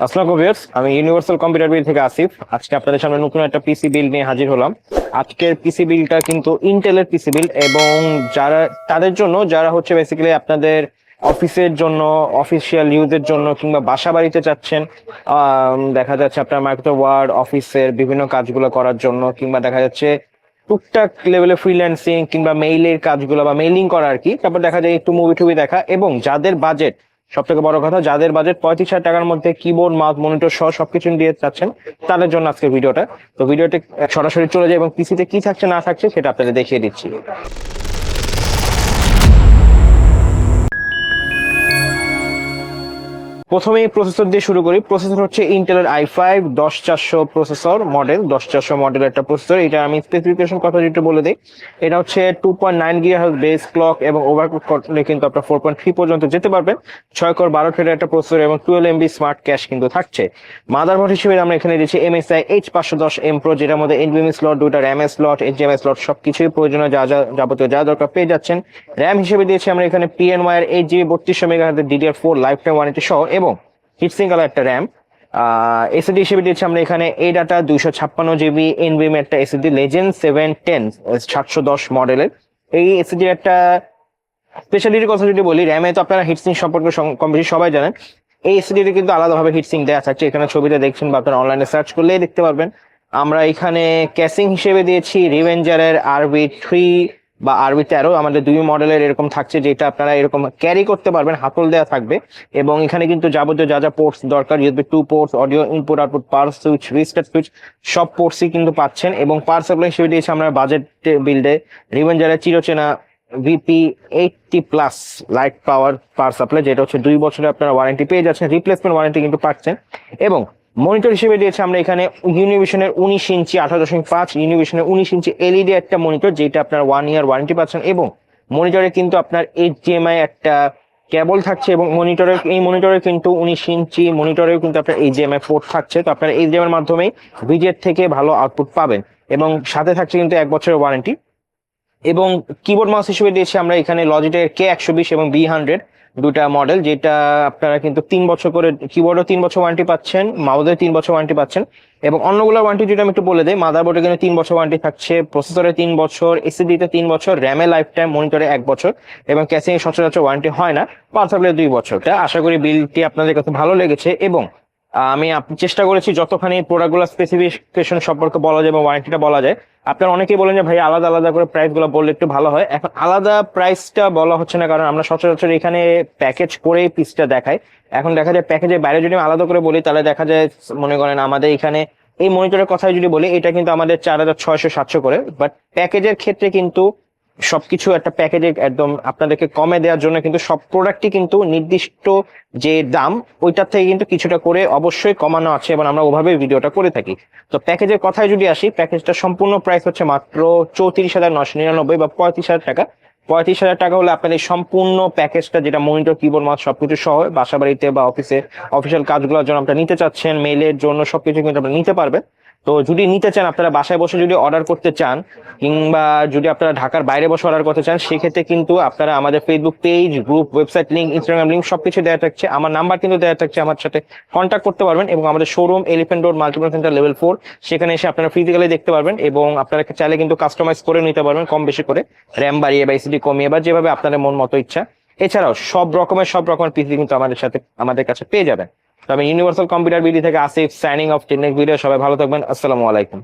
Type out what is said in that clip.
আসসালামু ভিউয়ার্স, আমি universal computer বিল থেকে আসিফ। আজকে আপনাদের সামনে নতুন একটা পিসি বিল নিয়ে হাজির হলাম। আজকের পিসি বিলটা কিন্তু ইন্টেলের পিসি বিল, এবং যারা তাদের জন্য যারা হচ্ছে বেসিক্যালি আপনাদের অফিসের জন্য, অফিসিয়াল ইউজের জন্য, কিংবা বাসা বাড়িতে চাচ্ছেন, দেখা যাচ্ছে আপনার মাইক্রোসফট ওয়ার্ড অফিসের বিভিন্ন কাজগুলো করার জন্য, কিংবা দেখা যাচ্ছে টুকটাক লেভেলে ফ্রিল্যান্সিং কিংবা মেইলের কাজগুলো বা মেইলিং করা আর কি। তারপর দেখা যায় একটু মুভি টুভি দেখা, এবং যাদের বাজেট, সব থেকে বড় কথা, যাদের বাজেট 35,000 টাকার মধ্যে কিবোর্ড মাউস মনিটর সহ সবকিছু দিয়ে চাচ্ছেন, তাদের জন্য আজকে ভিডিওটা। তো ভিডিওতে সরাসরি চলে যায় এবং পিসিতে কি থাকছে না থাকছে সেটা আপনাদের দেখিয়ে দিচ্ছি। প্রথমেই প্রসেসর দিয়ে শুরু করি। প্রসেসর হচ্ছে ইন্টেলের i5 10400 প্রসেসর মডেল, 10400 মডেল একটা প্রসেসর। এটা আমি স্পেসিফিকেশন কথা যেটা বলে দিই, এটা হচ্ছে 2.9 GHz বেস ক্লক, এবং ওভারক্লক করলে কিন্তু আপনার 4.3 পর্যন্ত যেতে পারবেন। 6 কোর 12 থ্রেডের একটা প্রসেসর এবং 12 MB স্মার্ট ক্যাশ কিন্তু থাকছে। মাদারবোর্ড হিসেবে আমরা এখানে দিচ্ছি MSI H510M Pro, যেটার মধ্যে NVMe স্লট, দুইটা RAM স্লট, HDMI স্লট, সবকিছুই প্রয়োজনীয় যাবতীয় যা দরকার পেয়ে যাচ্ছেন। র্যাম হিসেবে দিয়েছি আমরা এখানে PNY এর 8GB 3200 MHz DDR4 life time warranty সহ, এবং হিটসিং কালার একটা র্যাম। এসএসডি হিসেবে দিচ্ছি আমরা এখানে ADATA 256GB NVMe একটা এসএসডি লেজেন্ড 710 710 মডেলের। এই এসএসডি একটা স্পেশালিটির কথা যদি বলি, র্যামে তো আপনারা হিটসিং সম্পর্কে কম বেশি সবাই জানেন। এই এসএসডি কিন্তু আলাদাভাবে হিটসিং দেওয়া থাকছে, এখানে ছবিটা দেখছেন বা আপনারা অনলাইনে সার্চ করলেই দেখতে পারবেন। আমরা এখানে ক্যাসিং হিসেবে দিয়েছি রিভেঞ্জারের RB3 বা RB13, আমাদের দুই মডেলের এরকম থাকছে, যেটা আপনারা এরকম ক্যারি করতে পারবেন, হাতল দেওয়া থাকবে। এবং এখানে কিন্তু যাবতীয় যা যা পোর্টস দরকার, USB 2 ports, audio input output, পাওয়ার সুইচ, রিস্টার্ট সুইচ, সব পোর্টসই কিন্তু পাচ্ছেন। এবং পাওয়ার সাপ্লাই হিসেবে দিয়েছি আমরা বাজেট বিল্ডে রিভেঞ্জারের চিরচেনা VP80+ লাইট পাওয়ার সাপ্লাই, যেটা হচ্ছে 2 বছরের আপনারা ওয়ারেন্টি পেয়ে যাচ্ছেন, রিপ্লেসমেন্ট ওয়ারেন্টি কিন্তু পাচ্ছেন। এবং মনিটর হিসেবে দিয়েছে আমরা এখানে ইউনিভিশনের 19 ইঞ্চি 18.5 ইউনিভিশনের 19 ইঞ্চি এলইডি একটা মনিটর, যেটা আপনার 1 ইয়ার ওয়ারেন্টি পাচ্ছেন। এবং মনিটরে কিন্তু আপনার HDMI একটা কেবল থাকছে, এবং এই মনিটরে কিন্তু 19 ইঞ্চি মনিটরেও কিন্তু আপনার HDMI পোর্ট থাকছে। তো আপনার HDMI এর মাধ্যমেই ভিজের থেকে ভালো আউটপুট পাবেন, এবং সাথে থাকছে কিন্তু 1 বছরের ওয়ারেন্টি। এবং কিবোর্ড মাউস হিসেবে দিয়েছি আমরা এখানে লজিটেক K120 এবং B100 দুটা মডেল, যেটা আপনারা কিন্তু 3 বছর করে, কিবোর্ডও 3 বছর ওয়ারেন্টি পাচ্ছেন, মাউসের 3 বছর ওয়ারেন্টি পাচ্ছেন। এবং অন্যগুলোর ওয়ারেন্টি যেটা আমি একটু বলে দিই, মাদারবোর্ডে কিন্তু 3 বছর ওয়ারেন্টি থাকছে, প্রসেসরে 3 বছর, এসএসডিতে 3 বছর, র্যামে লাইফ টাইম, মনিটরে 1 বছর, এবং ক্যাসিং এর সচরাচর ওয়ারেন্টি হয় না, পাওয়ার সাপ্লাই 2 বছর। আশা করি বিলটি আপনাদের কাছে ভালো লেগেছে, এবং আমি চেষ্টা করেছি যতখানি প্রোডাক্টগুলো স্পেসিফিকেশন সম্পর্কে বলা যায় এবং ওয়ারেন্টিটা বলা যায়। আপনারা অনেকেই বলেন যে ভাই আলাদা আলাদা করে প্রাইস গুলো বললে একটু ভালো হয়। এখন আলাদা প্রাইসটা বলা হচ্ছে না, কারণ আমরা সচরাচর এখানে প্যাকেজ করেই পিসটা দেখাই। এখন দেখা যায় প্যাকেজের বাইরে যদি আলাদা করে বলি, তাহলে দেখা যায় মনে করেন আমাদের এখানে এই মনিটরের কথাই যদি বলি, এটা কিন্তু আমাদের 4600-700 করে, বাট প্যাকেজের ক্ষেত্রে কিন্তু সবকিছু একটা প্যাকেজে একদম আপনাদেরকে কমে দেওয়ার জন্য কিন্তু সব প্রোডাক্টই কিন্তু নির্দিষ্ট যে দাম ওইটার থেকে কিন্তু কিছুটা করে অবশ্যই কমানো আছে, এবং আমরা ওভাবে ভিডিওটা করে থাকি। তো প্যাকেজের কথায় যদি আসি, প্যাকেজটা সম্পূর্ণ প্রাইস হচ্ছে মাত্র 34,999 বা 35,000 টাকা। 35,000 টাকা হলে আপনার এই সম্পূর্ণ প্যাকেজটা, যেটা মনিটর, কিবোর্ড, মাউস সবকিছু সহ, বাসা বাড়িতে বা অফিসে অফিসিয়াল কাজগুলোর জন্য আপনারা নিতে চাচ্ছেন, মেইলের জন্য সবকিছু কিন্তু আপনারা নিতে পারবেন। তো যদি নিতে চান, আপনারা বাসায় বসে যদি অর্ডার করতে চান, কিংবা যদি আপনারা ঢাকার বাইরে বসে অর্ডার করতে চান, সেক্ষেত্রে কিন্তু আপনারা আমাদের Facebook page, group, website link, Instagram link সবকিছু দেওয়া থাকছে, আমার নাম্বার কিন্তু দেওয়া থাকছে, আমার সাথে কন্ট্যাক্ট করতে পারবেন। এবং আমাদের showroom elephant road Multiplan center level 4, সেখানে এসে আপনারা ফিজিক্যালি দেখতে পারবেন, এবং আপনারা চাইলে কিন্তু কাস্টমাইজ করে নিতে পারবেন, কম বেশি করে, র্যাম বাড়িয়ে বা এসএসডি কমিয়ে, বা যেভাবে আপনাদের মন মতো ইচ্ছা। এছাড়াও সব রকমের পিসি কিন্তু আমাদের কাছে পেয়ে যাবেন। তো আমি ইউনিভার্সাল কম্পিউটার বিডি থেকে Asif, signing off. Technique video, সবাই ভালো থাকবেন। আসসালামু আলাইকুম।